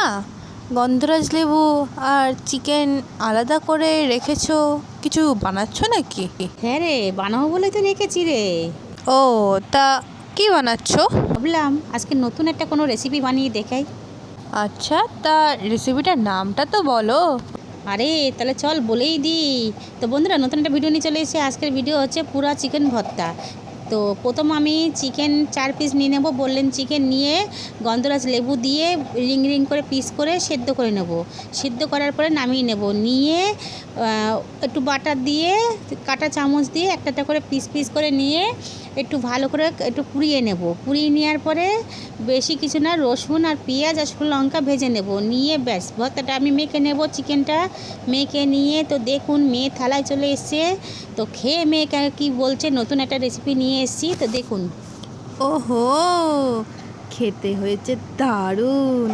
মা, গন্ধরাজ লেবু আর চিকেন আলাদা করে রেখেছো, কিছু বানাচ্ছ নাকি? হ্যাঁ রে, বানাবো বলে তো রেখেছি রে। ও, তা কি বানাচ্ছ? ভাবলাম আজকে নতুন একটা কোনো রেসিপি বানিয়ে দেখাই। আচ্ছা, তা রেসিপিটার নামটা তো বলো। আরে তাহলে চল বলেই দিই। তো বন্ধুরা, নতুন একটা ভিডিও নিয়ে চলে এসেছি। আজকের ভিডিও হচ্ছে পুরা চিকেন ভর্তা। তো প্রথম আমি চিকেন 4 পিস নিয়ে নেব। বললেন চিকেন নিয়ে গন্ধরাজ লেবু দিয়ে রিং রিং করে পিস করে সেদ্ধ করে নেব। সেদ্ধ করার পরে নামিয়ে নেব। নিয়ে একটু বাটার দিয়ে কাঁটা চামচ দিয়ে একটা একটা করে পিস পিস করে নিয়ে একটু ভালো করে একটু পুড়িয়ে নেব। পুড়িয়ে নেওয়ার পরে বেশি কিছু না, রসুন আর পেঁয়াজ আর শুকনো লঙ্কা ভেজে নেব। নিয়ে ব্যাস ভর্তাটা আমি মেখে নেব। চিকেনটা মেখে নিয়ে তো দেখুন মেয়ে থালায় চলে এসছে। তো খেয়ে মেয়ে কি বলছে, নতুন একটা রেসিপি নিয়ে এসেছি, তো দেখুন। ওহো, খেতে হয়েছে দারুণ।